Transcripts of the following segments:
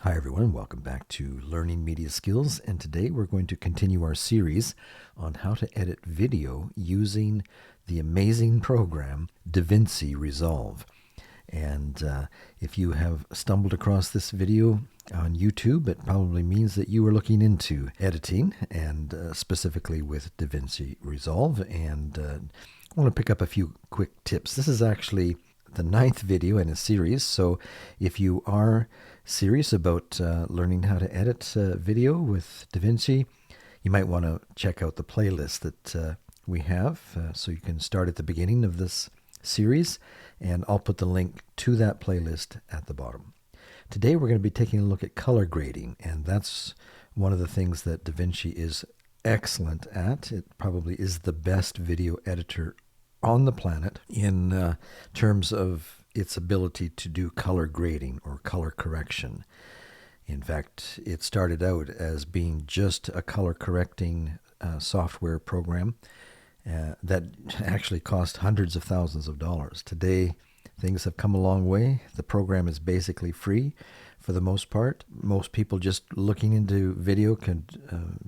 Hi everyone, welcome back to Learning Media Skills, and today we're going to continue our series on how to edit video using the amazing program DaVinci Resolve. And if you have stumbled across this video on YouTube, it probably means that you are looking into editing, and specifically with DaVinci Resolve. And I want to pick up a few quick tips. This is actually the 9th video in a series, so if you are serious about learning how to edit video with DaVinci, you might want to check out the playlist that we have, so you can start at the beginning of this series, and I'll put the link to that playlist at the bottom. Today we're going to be taking a look at color grading, and that's one of the things that DaVinci is excellent at. It probably is the best video editor on the planet in terms of its ability to do color grading or color correction. In fact, it started out as being just a color correcting software program that actually cost hundreds of thousands of dollars. Today, things have come a long way. The program is basically free for the most part. Most people just looking into video can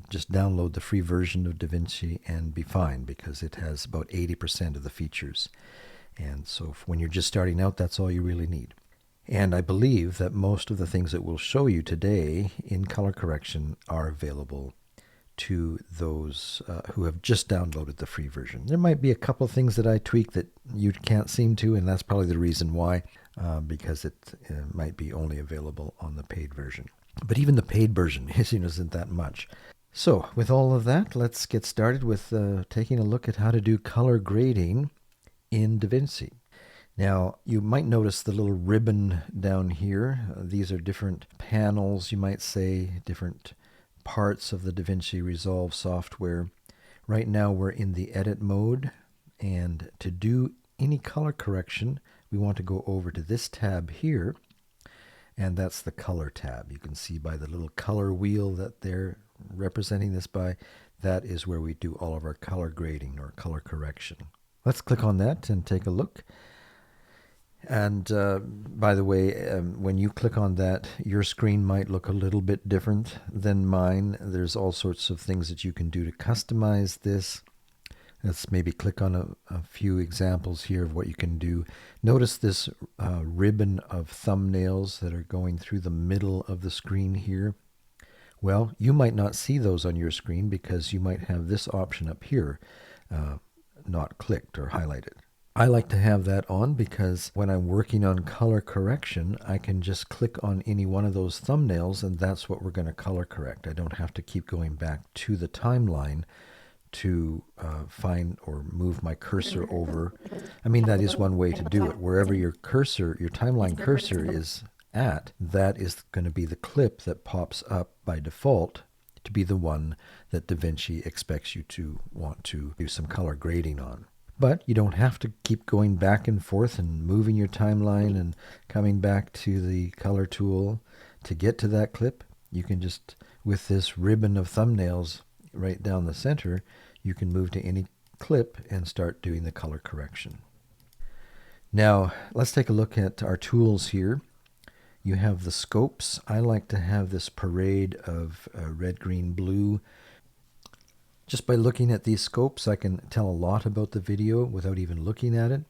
just download the free version of DaVinci and be fine, because it has about 80% of the features. And so when you're just starting out, that's all you really need. And I believe that most of the things that we'll show you today in color correction are available to those who have just downloaded the free version. There might be a couple of things that I tweak that you can't seem to, and that's probably the reason why, because it might be only available on the paid version. But even the paid version isn't that much. So with all of that, let's get started with taking a look at how to do color grading in DaVinci. Now, you might notice the little ribbon down here. These are different panels, you might say, different parts of the DaVinci Resolve software. Right now we're in the edit mode, and to do any color correction, we want to go over to this tab here, and that's the color tab. You can see by the little color wheel that they're representing this by, that is where we do all of our color grading or color correction. Let's click on that and take a look. And by the way, when you click on that, your screen might look a little bit different than mine. There's all sorts of things that you can do to customize this. Let's maybe click on a few examples here of what you can do. Notice this ribbon of thumbnails that are going through the middle of the screen here. Well, you might not see those on your screen because you might have this option up here not clicked or highlighted. I like to have that on because when I'm working on color correction, I can just click on any one of those thumbnails, and that's what we're going to color correct. I don't have to keep going back to the timeline to find or move my cursor over. I mean, that is one way to do it. Wherever your cursor, your timeline cursor is at, that is going to be the clip that pops up by default to be the one that DaVinci expects you to want to do some color grading on. But you don't have to keep going back and forth and moving your timeline and coming back to the color tool to get to that clip. You can just, with this ribbon of thumbnails right down the center, you can move to any clip and start doing the color correction. Now, let's take a look at our tools here. You have the scopes. I like to have this parade of red, green, blue. Just by looking at these scopes, I can tell a lot about the video without even looking at it.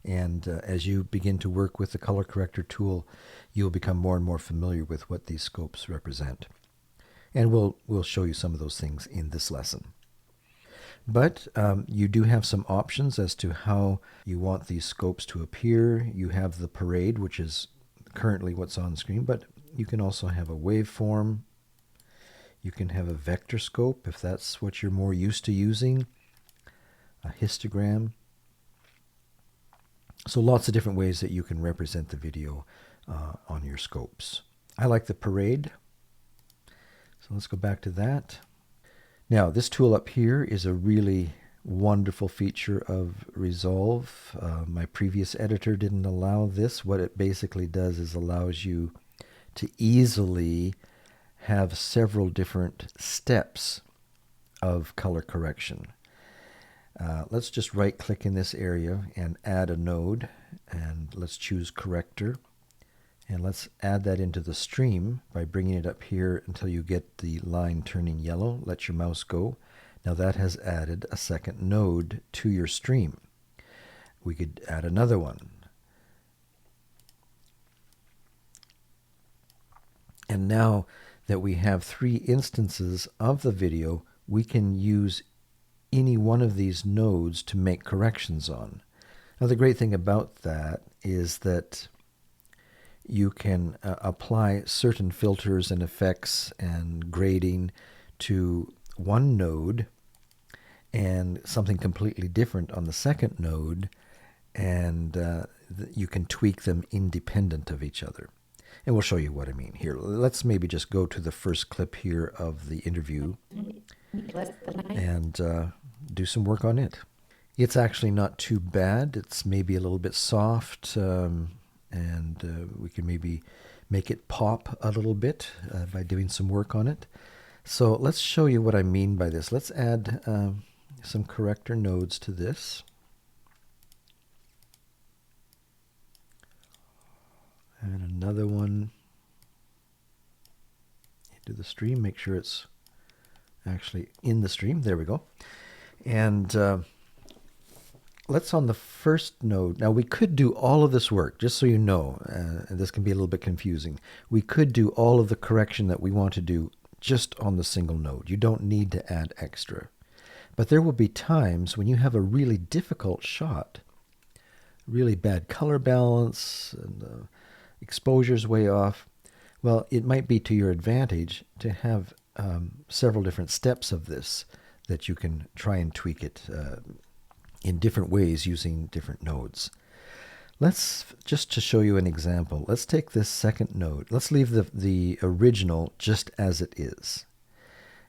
And as you begin to work with the color corrector tool, you'll become more and more familiar with what these scopes represent. And we'll show you some of those things in this lesson. But you do have some options as to how you want these scopes to appear. You have the parade, which is currently what's on screen, but you can also have a waveform. You can have a vector scope if that's what you're more used to using, a histogram. So lots of different ways that you can represent the video on your scopes. I like the parade, so let's go back to that. Now, this tool up here is a really wonderful feature of Resolve. My previous editor didn't allow this. What it basically does is allows you to easily have several different steps of color correction. Let's just right click in this area and add a node, and let's choose corrector, And let's add that into the stream by bringing it up here until you get the line turning yellow. Let your mouse go. Now that has added a second node to your stream. We could add another one. And now that we have 3 instances of the video, we can use any one of these nodes to make corrections on. Now the great thing about that is that you can apply certain filters and effects and grading to one node and something completely different on the second node, and you can tweak them independent of each other. And we'll show you what I mean here. Let's maybe just go to the first clip here of the interview and do some work on it. It's actually not too bad. It's maybe a little bit soft, and we can maybe make it pop a little bit by doing some work on it. So let's show you what I mean by this. Let's add some corrector nodes to this. And another one into the stream. Make sure it's actually in the stream. There we go. And let's on the first node. Now we could do all of this work, just so you know, and this can be a little bit confusing. We could do all of the correction that we want to do just on the single node. You don't need to add extra. But there will be times when you have a really difficult shot, really bad color balance, and exposure's way off. Well, it might be to your advantage to have several different steps of this that you can try and tweak it in different ways using different nodes. Let's, just to show you an example, let's take this second node. Let's leave the original just as it is.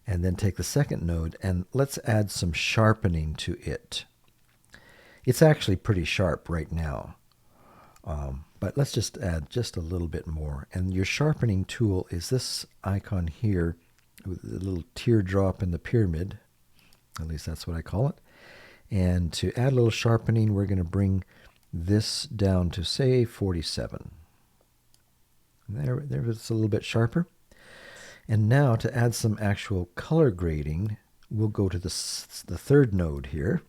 And then take the second node and let's add some sharpening to it. It's actually pretty sharp right now. But let's just add just a little bit more. And your sharpening tool is this icon here with a little teardrop in the pyramid. At least that's what I call it. And to add a little sharpening, we're going to bring this down to, say, 47. There it's a little bit sharper. And now to add some actual color grading, we'll go to the third node here.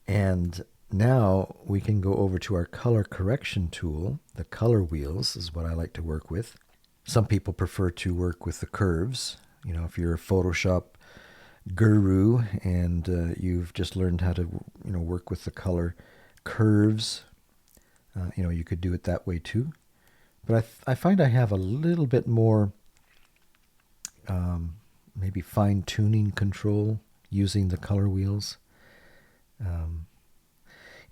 And now we can go over to our color correction tool. The color wheels is what I like to work with. Some people prefer to work with the curves. You know, if you're a Photoshop guru and you've just learned how to work with the color curves, you could do it that way too. But I find I have a little bit more maybe fine-tuning control using the color wheels.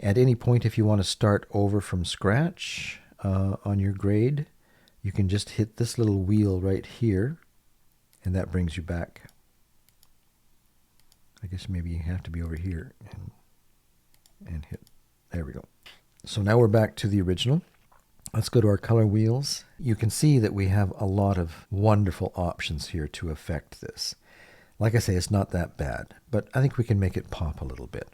At any point, if you want to start over from scratch on your grade, you can just hit this little wheel right here, and that brings you back. I guess maybe you have to be over here and hit. There we go. So now we're back to the original. Let's go to our color wheels. You can see that we have a lot of wonderful options here to affect this. Like I say, it's not that bad, but I think we can make it pop a little bit.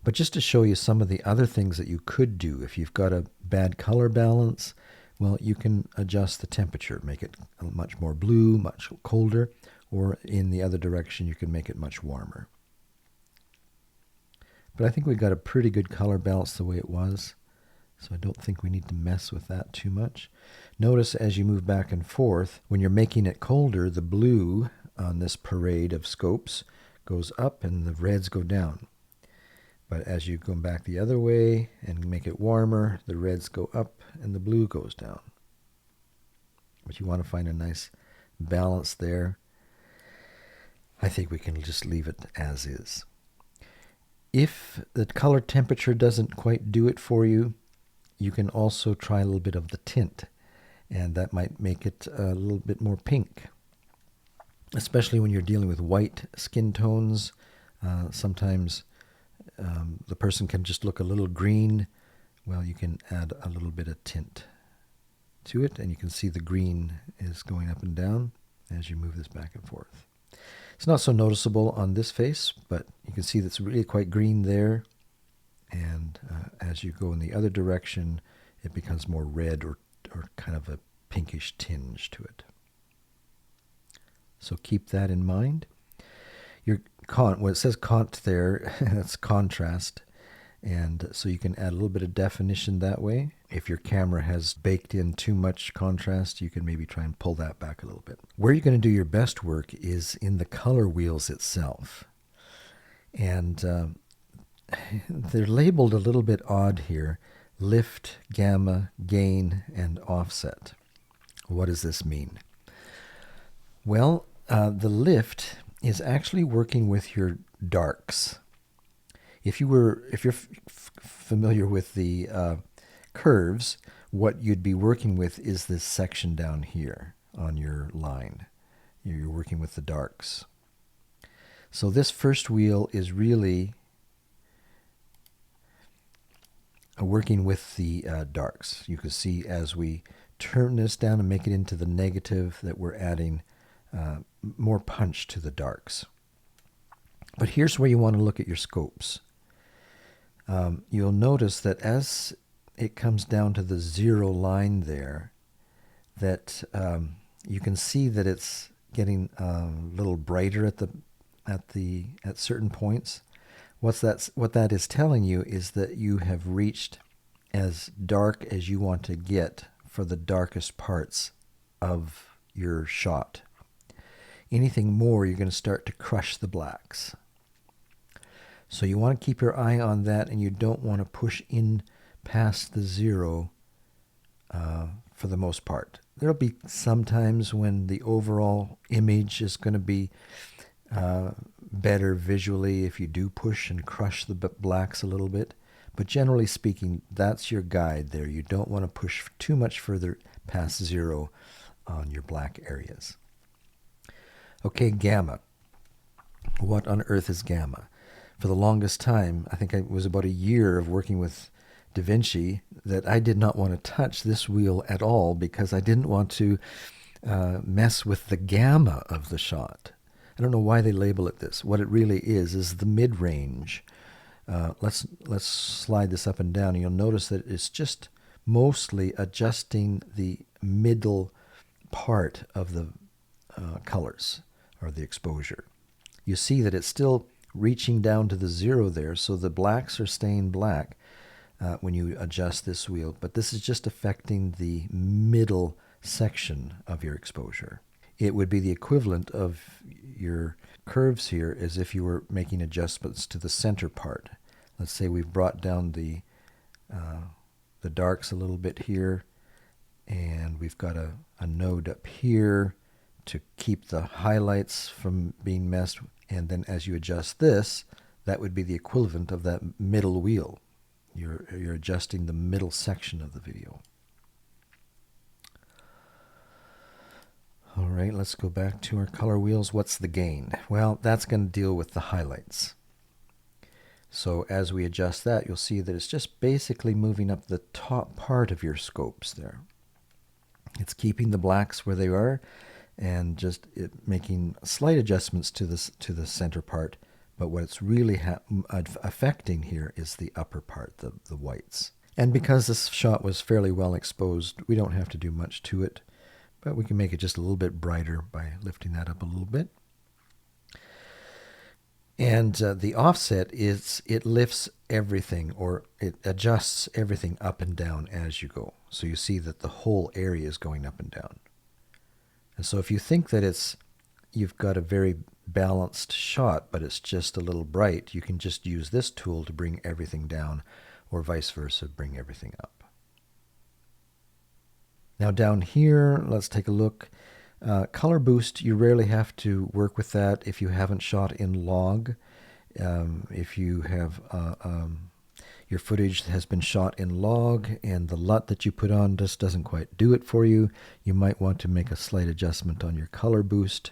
But just to show you some of the other things that you could do if you've got a bad color balance, well, you can adjust the temperature, make it much more blue, much colder, or in the other direction, you can make it much warmer. But I think we got a pretty good color balance the way it was, so I don't think we need to mess with that too much. Notice as you move back and forth, when you're making it colder, the blue on this parade of scopes goes up and the reds go down. But as you go back the other way and make it warmer, the reds go up and the blue goes down. But you want to find a nice balance there. I think we can just leave it as is. If the color temperature doesn't quite do it for you, you can also try a little bit of the tint, and that might make it a little bit more pink. Especially when you're dealing with white skin tones, sometimes the person can just look a little green. Well, you can add a little bit of tint to it, and you can see the green is going up and down as you move this back and forth. It's not so noticeable on this face, but you can see that's really quite green there. And as you go in the other direction, it becomes more red or or kind of a pinkish tinge to it. So keep that in mind. Your when it says cont there, that's contrast. And so you can add a little bit of definition that way. If your camera has baked in too much contrast, you can maybe try and pull that back a little bit. Where you're going to do your best work is in the color wheels itself. And they're labeled a little bit odd here. Lift, gamma, gain, and offset. What does this mean? Well, the lift is actually working with your darks. If you're familiar with the curves, what you'd be working with is this section down here on your line. You're working with the darks. So this first wheel is really working with the darks. You can see as we turn this down and make it into the negative that we're adding more punch to the darks. But here's where you want to look at your scopes. You'll notice that as it comes down to the 0 line there, that you can see that it's getting a little brighter at certain points. What that is telling you is that you have reached as dark as you want to get for the darkest parts of your shot. Anything more, you're going to start to crush the blacks. So you want to keep your eye on that, and you don't want to push in past the 0 for the most part. There'll be some times when the overall image is going to be better visually if you do push and crush the blacks a little bit. But generally speaking, that's your guide there. You don't want to push too much further past 0 on your black areas. Okay, gamma. What on earth is gamma? For the longest time, I think it was about a year of working with DaVinci, that I did not want to touch this wheel at all because I didn't want to mess with the gamma of the shot. I don't know why they label it this. What it really is the mid-range. Let's slide this up and down, and you'll notice that it's just mostly adjusting the middle part of the colors or the exposure. You see that it's still reaching down to the 0 there, so the blacks are staying black when you adjust this wheel, but this is just affecting the middle section of your exposure. It would be the equivalent of your curves here as if you were making adjustments to the center part. Let's say we've brought down the darks a little bit here, and we've got a node up here to keep the highlights from being messed. And then as you adjust this, that would be the equivalent of that middle wheel. You're adjusting the middle section of the video. All right, let's go back to our color wheels. What's the gain? Well, that's going to deal with the highlights. So as we adjust that, you'll see that it's just basically moving up the top part of your scopes there. It's keeping the blacks where they are, and just making slight adjustments to the center part. But what it's really affecting here is the upper part, the whites. And because this shot was fairly well exposed, we don't have to do much to it, but we can make it just a little bit brighter by lifting that up a little bit. And the offset is it lifts everything, or it adjusts everything up and down as you go. So you see that the whole area is going up and down. And so if you think that you've got a very balanced shot, but it's just a little bright, you can just use this tool to bring everything down, or vice versa, bring everything up. Now down here, let's take a look. Color boost, you rarely have to work with that if you haven't shot in log. If you have your footage has been shot in log and the LUT that you put on just doesn't quite do it for you, you might want to make a slight adjustment on your color boost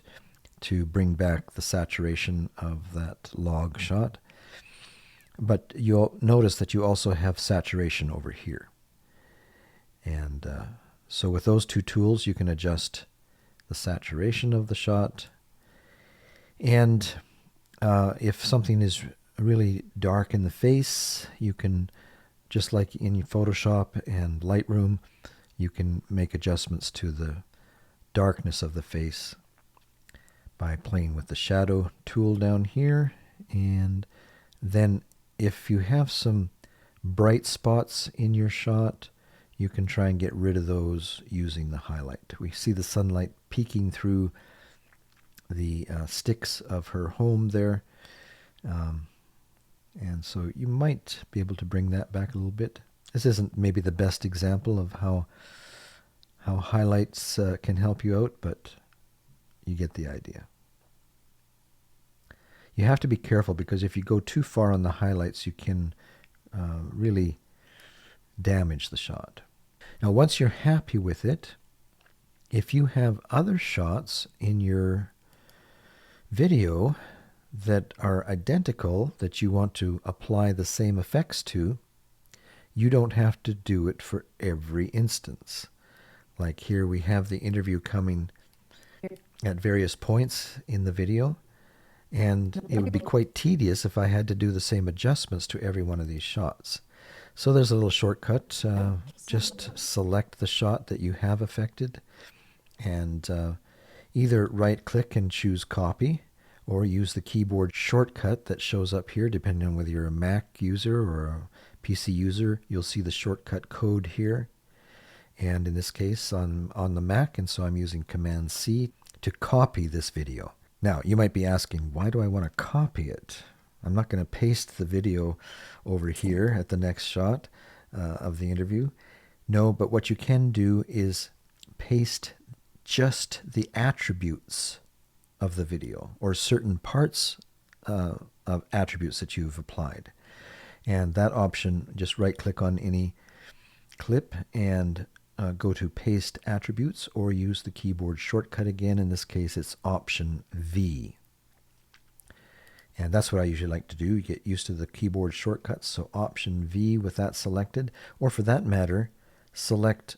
to bring back the saturation of that log shot. But you'll notice that you also have saturation over here. And so with those two tools, you can adjust the saturation of the shot. And if something is really dark in the face, you can, just like in Photoshop and Lightroom, You can make adjustments to the darkness of the face by playing with the shadow tool down here. And then if you have some bright spots in your shot, you can try and get rid of those using the highlight. We see the sunlight peeking through the sticks of her home there. And so you might be able to bring that back a little bit. This isn't maybe the best example of how highlights can help you out, but you get the idea. You have to be careful because if you go too far on the highlights, you can really damage the shot. Now, once you're happy with it, if you have other shots in your video that are identical that you want to apply the same effects to, you don't have to do it for every instance. Like here we have the interview coming at various points in the video, and it would be quite tedious if I had to do the same adjustments to every one of these shots. So there's a little shortcut. Just select the shot that you have affected and either right-click and choose copy, or use the keyboard shortcut that shows up here depending on whether you're a Mac user or a PC user. You'll see the shortcut code here. And in this case on the Mac, and so I'm using Command C to copy this video. Now, you might be asking, why do I want to copy it? I'm not going to paste the video over here at the next shot of the interview. No, but what you can do is paste just the attributes of the video or certain parts of attributes that you've applied. And that option, just right-click on any clip and go to Paste Attributes, or use the keyboard shortcut again. In this case, it's Option V. And that's what I usually like to do. You get used to the keyboard shortcuts, so Option V with that selected. Or for that matter, select,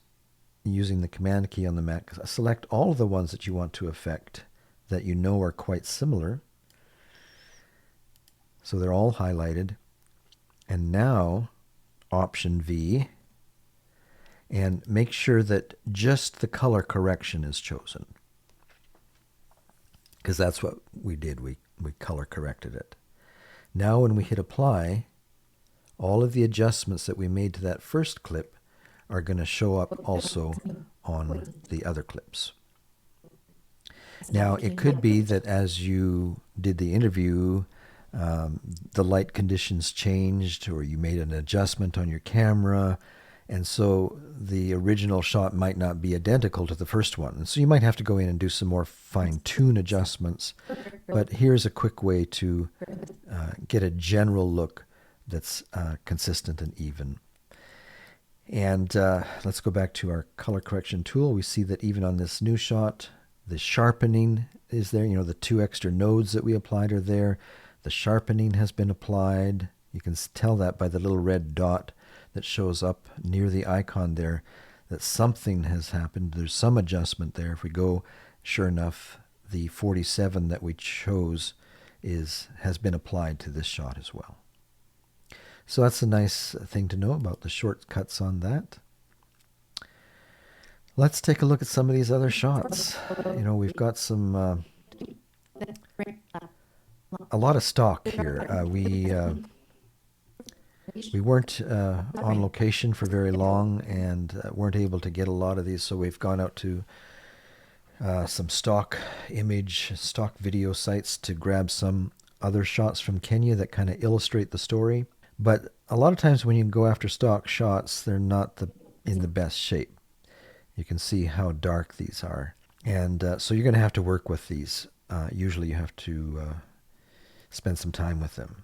using the Command key on the Mac, select all of the ones that you want to affect that you know are quite similar. So they're all highlighted. And now, Option V, and make sure that just the color correction is chosen, because that's what we did. We color corrected it. Now when we hit apply, all of the adjustments that we made to that first clip are going to show up also on the other clips. Now it could be that as you did the interview, the light conditions changed, or you made an adjustment on your camera, and so the original shot might not be identical to the first one. And so you might have to go in and do some more fine-tune adjustments. But here's a quick way to get a general look that's consistent and even. And let's go back to our color correction tool. We see that even on this new shot, the sharpening is there. You know, the 2 extra nodes that we applied are there. The sharpening has been applied. You can tell that by the little red dot that shows up near the icon there, that something has happened. There's some adjustment there. If we go, sure enough, the 47 that we chose has been applied to this shot as well. So that's a nice thing to know about the shortcuts on that. Let's take a look at some of these other shots. You know, we've got some a lot of stock here. We weren't on location for very long and weren't able to get a lot of these, so we've gone out to some stock video sites to grab some other shots from Kenya that kind of illustrate the story. But a lot of times when you go after stock shots, they're not in the best shape. You can see how dark these are. And so you're going to have to work with these. Usually you have to spend some time with them.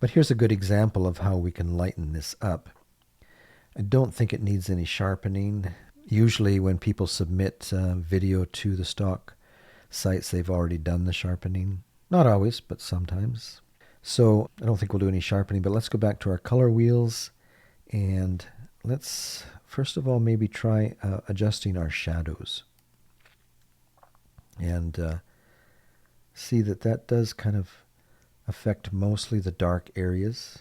But here's a good example of how we can lighten this up. I don't think it needs any sharpening. Usually when people submit video to the stock sites, they've already done the sharpening. Not always, but sometimes. So I don't think we'll do any sharpening, but let's go back to our color wheels. And let's, first of all, maybe try adjusting our shadows. And see that does kind of affect mostly the dark areas.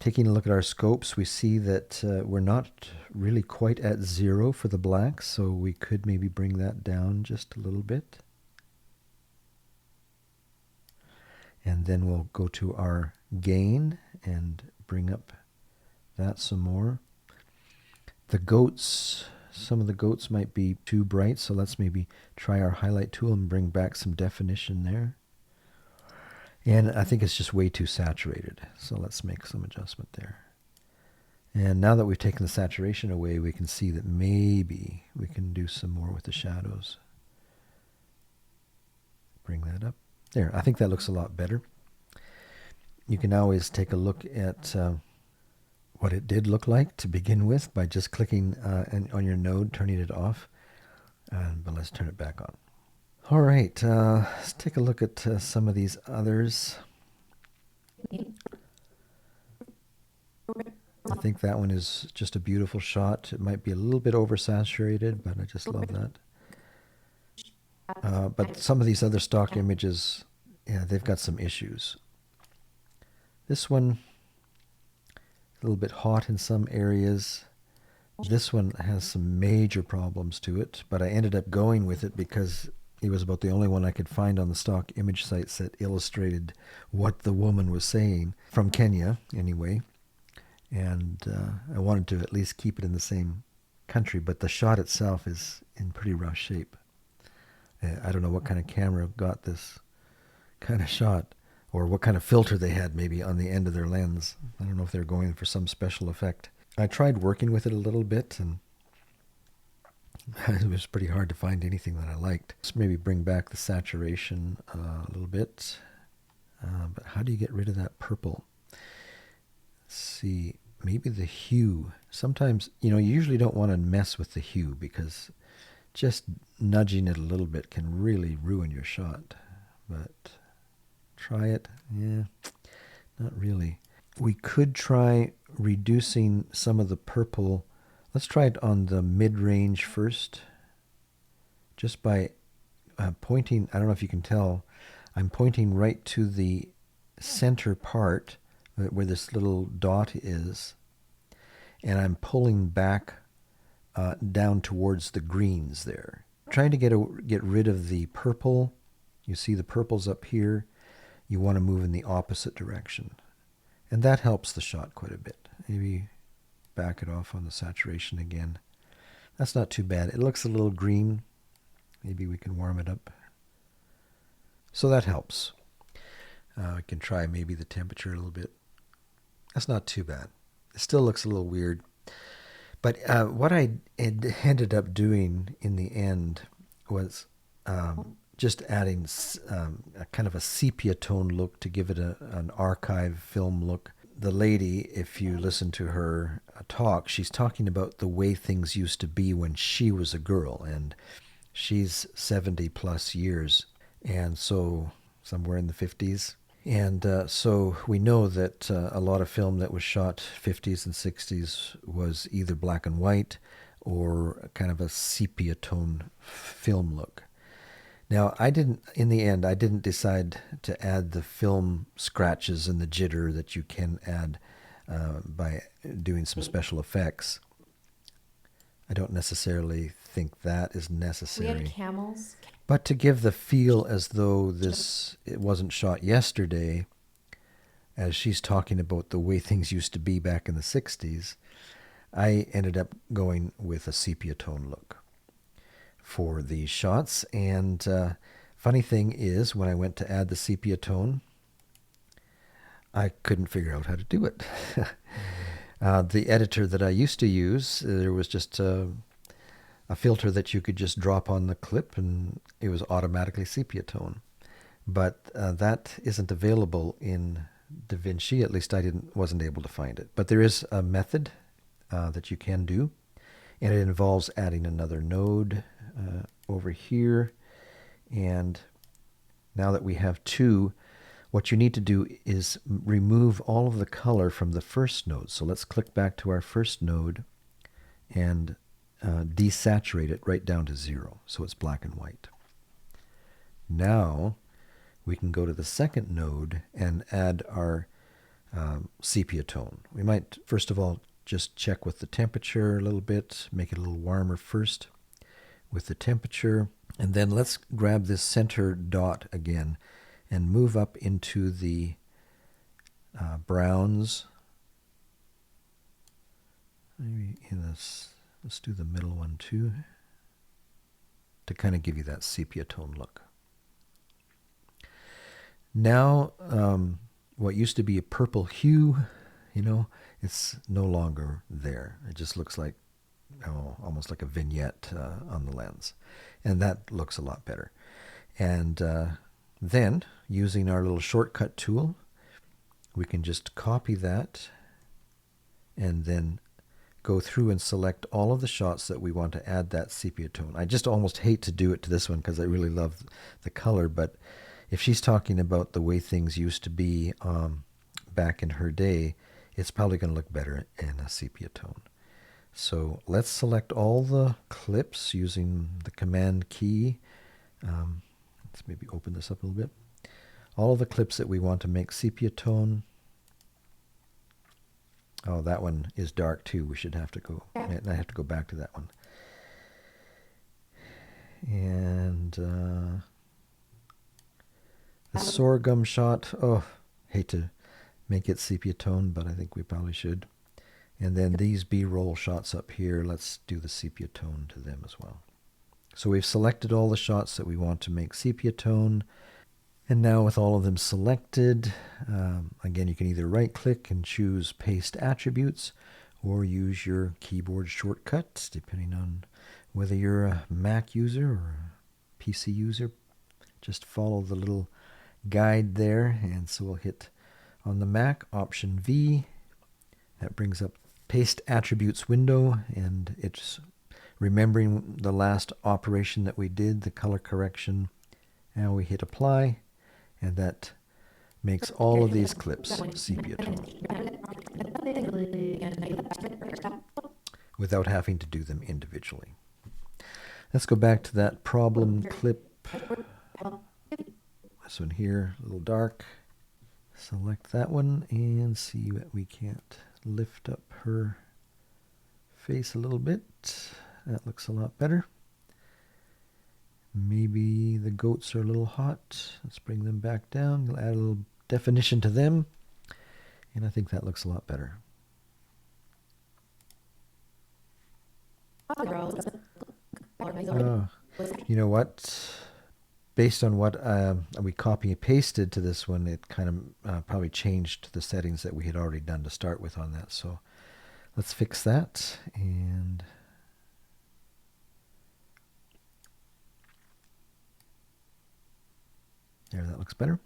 Taking a look at our scopes, we see that we're not really quite at 0 for the blacks, so we could maybe bring that down just a little bit. And then we'll go to our gain and bring up that some more. The goats, some of the goats might be too bright, so let's maybe try our highlight tool and bring back some definition there. And I think it's just way too saturated, so let's make some adjustment there. And now that we've taken the saturation away, we can see that maybe we can do some more with the shadows. Bring that up. There, I think that looks a lot better. You can always take a look at what it did look like to begin with by just clicking on your node, turning it off. But let's turn it back on. All right, let's take a look at some of these others. I think that one is just a beautiful shot. It might be a little bit oversaturated, but I just love that. But some of these other stock images, yeah, they've got some issues. This one, a little bit hot in some areas. This one has some major problems to it, but I ended up going with it because it was about the only one I could find on the stock image sites that illustrated what the woman was saying, from Kenya anyway. And I wanted to at least keep it in the same country, but the shot itself is in pretty rough shape. I don't know what kind of camera got this kind of shot, or what kind of filter they had maybe on the end of their lens. I don't know if they're going for some special effect. I tried working with it a little bit, and it was pretty hard to find anything that I liked. Let's maybe bring back the saturation a little bit. But how do you get rid of that purple? Let's see, maybe the hue. Sometimes, you usually don't want to mess with the hue because just nudging it a little bit can really ruin your shot. But try it. Yeah, not really. We could try reducing some of the purple. Let's try it on the mid-range first. Just by pointing, I don't know if you can tell, I'm pointing right to the center part where this little dot is, and I'm pulling back down towards the greens there. Trying to get rid of the purple. You see the purple's up here. You want to move in the opposite direction. And that helps the shot quite a bit. Maybe back it off on the saturation again. That's not too bad. It looks a little green. Maybe we can warm it up. So that helps. We can try maybe the temperature a little bit. That's not too bad. It still looks a little weird. But what I ended up doing in the end was just adding a kind of a sepia tone look to give it an archive film look. The lady, if you listen to her talk, she's talking about the way things used to be when she was a girl, and she's 70 plus years, and so somewhere in the 50s. And so we know that a lot of film that was shot 50s and 60s was either black and white or kind of a sepia tone film look. Now, in the end, I didn't decide to add the film scratches and the jitter that you can add by doing some special effects. I don't necessarily think that is necessary. We had camels. But to give the feel as though it wasn't shot yesterday, as she's talking about the way things used to be back in the 60s, I ended up going with a sepia tone look for these shots. And funny thing is, when I went to add the sepia tone, I couldn't figure out how to do it. The editor that I used to use, there was just a filter that you could just drop on the clip and it was automatically sepia tone. But that isn't available in DaVinci. At least I wasn't able to find it. But there is a method that you can do, and it involves adding another node over here. And now that we have two, what you need to do is remove all of the color from the first node. So let's click back to our first node and desaturate it right down to 0, so it's black and white. Now we can go to the second node and add our sepia tone. We might, first of all, just check with the temperature a little bit, make it a little warmer first with the temperature. And then let's grab this center dot again and move up into the browns. Maybe in this, let's do the middle one too, to kind of give you that sepia tone look. Now, what used to be a purple hue, it's no longer there. It just looks like, almost like a vignette on the lens. And that looks a lot better. And then, using our little shortcut tool, we can just copy that and then go through and select all of the shots that we want to add that sepia tone. I just almost hate to do it to this one because I really love the color, but if she's talking about the way things used to be back in her day, it's probably going to look better in a sepia tone. So let's select all the clips using the Command key. Let's maybe open this up a little bit. All of the clips that we want to make sepia tone. Oh, that one is dark too. We should have to go. I have to go back to that one. And the sorghum shot. Oh, hate to make it sepia tone, but I think we probably should. And then these B-roll shots up here, let's do the sepia tone to them as well. So we've selected all the shots that we want to make sepia tone. And now with all of them selected, again, you can either right-click and choose Paste Attributes, or use your keyboard shortcut, depending on whether you're a Mac user or a PC user. Just follow the little guide there, and so we'll hit on the Mac, Option V. That brings up Paste Attributes window, and it's remembering the last operation that we did, the color correction. And we hit Apply, and that makes all of these clips sepia tone without having to do them individually. Let's go back to that problem clip. This one here, a little dark. Select that one and see what we can't lift up her face a little bit. That looks a lot better. Maybe the goats are a little hot. Let's bring them back down. We'll add a little definition to them. And I think that looks a lot better. You know what? Based on what we copy and pasted to this one, it kind of probably changed the settings that we had already done to start with on that. So let's fix that. And there, that looks better.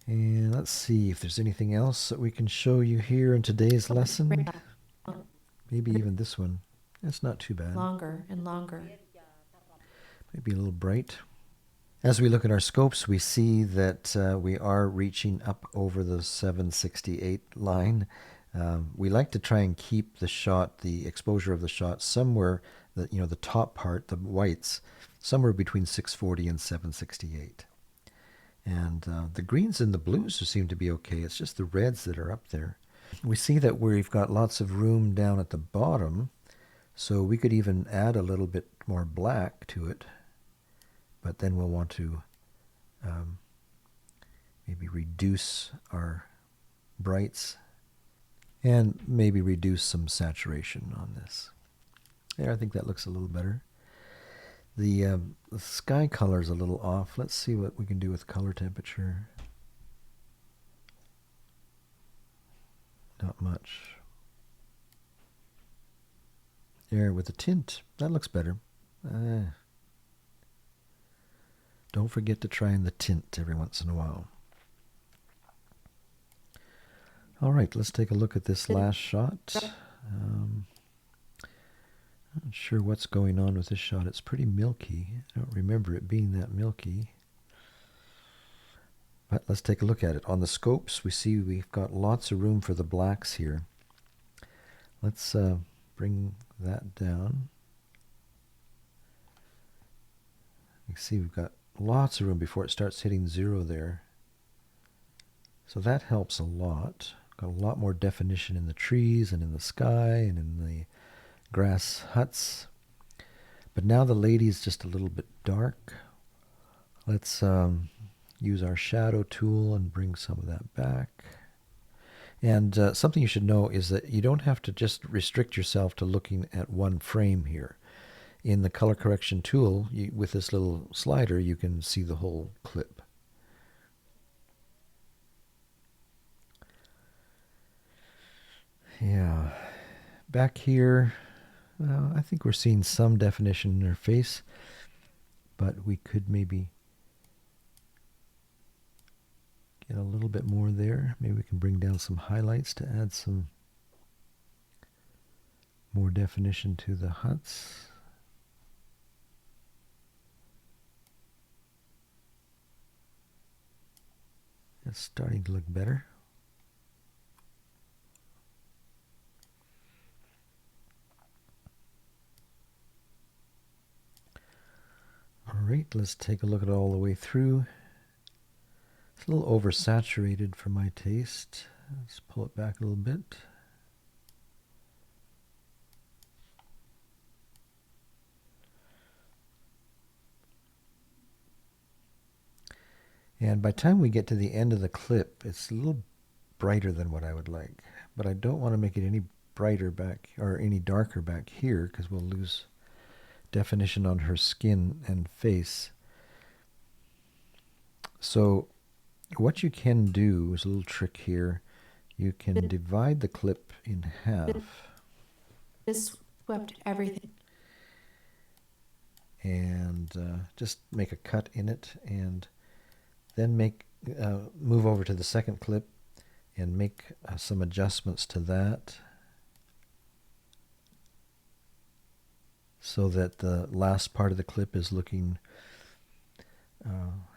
And let's see if there's anything else that we can show you here in today's lesson. Maybe even this one. That's not too bad. Longer and longer. Maybe a little bright. As we look at our scopes, we see that we are reaching up over the 768 line. We like to try and keep the shot, the exposure of the shot, somewhere, the top part, the whites, somewhere between 640 and 768. And the greens and the blues seem to be okay. It's just the reds that are up there. We see that we've got lots of room down at the bottom, so we could even add a little bit more black to it. But then we'll want to maybe reduce our brights and maybe reduce some saturation on this. There, I think that looks a little better. The sky color is a little off. Let's see what we can do with color temperature. Not much. There, with the tint, that looks better. Don't forget to try in the tint every once in a while. All right, let's take a look at this last shot. Not sure what's going on with this shot. It's pretty milky. I don't remember it being that milky. But let's take a look at it. On the scopes, we see we've got lots of room for the blacks here. Let's bring that down. You see we've got lots of room before it starts hitting zero there. So that helps a lot. Got a lot more definition in the trees and in the sky and in the grass huts. But now the lady's just a little bit dark. Let's use our shadow tool and bring some of that back. And something you should know is that you don't have to just restrict yourself to looking at one frame here. In the color correction tool, with this little slider, you can see the whole clip. Yeah, back here, well, I think we're seeing some definition in her face, but we could maybe get a little bit more there. Maybe we can bring down some highlights to add some more definition to the huts. It's starting to look better. All right, let's take a look at it all the way through. It's a little oversaturated for my taste. Let's pull it back a little bit. And by the time we get to the end of the clip, it's a little brighter than what I would like. But I don't want to make it any brighter back or any darker back here because we'll lose definition on her skin and face. So what you can do is a little trick here. You can divide the clip in half. This swept everything. And just make a cut in it, and then move over to the second clip and make some adjustments to that so that the last part of the clip is looking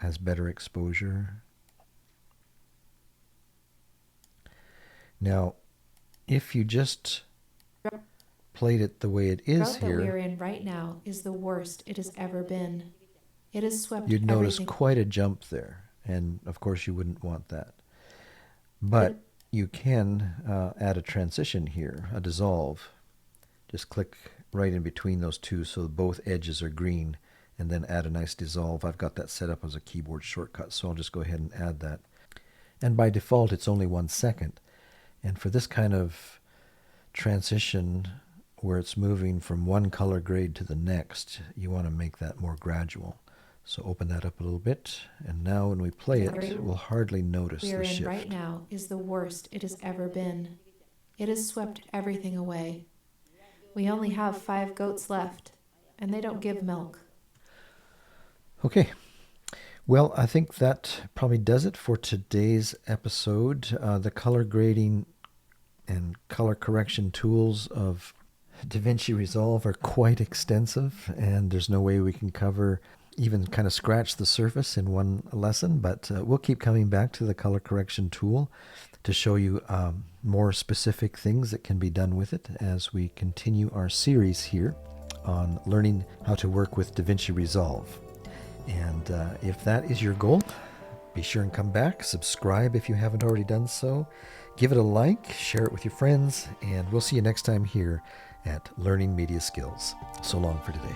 has better exposure. Now, if you just played it the way it is The here, route that we're in right now is the worst it has ever been. It has swept you'd notice everything. quite a jump there, and of course you wouldn't want that. But you can add a transition here, a dissolve. Just click right in between those two so both edges are green, and then add a nice dissolve. I've got that set up as a keyboard shortcut, so I'll just go ahead and add that. And by default, it's only 1 second. And for this kind of transition where it's moving from one color grade to the next, you want to make that more gradual. So open that up a little bit, and now when we play it, we'll hardly notice the shift. Right now is the worst it has ever been. It has swept everything away. We only have 5 goats left, and they don't give milk. Okay. Well, I think that probably does it for today's episode. The color grading and color correction tools of DaVinci Resolve are quite extensive, and there's no way we can cover, even kind of scratch the surface in one lesson, but we'll keep coming back to the color correction tool to show you more specific things that can be done with it as we continue our series here on learning how to work with DaVinci Resolve. And if that is your goal, be sure and come back, subscribe if you haven't already done so, give it a like, share it with your friends, and we'll see you next time here at Learning Media Skills. So long for today.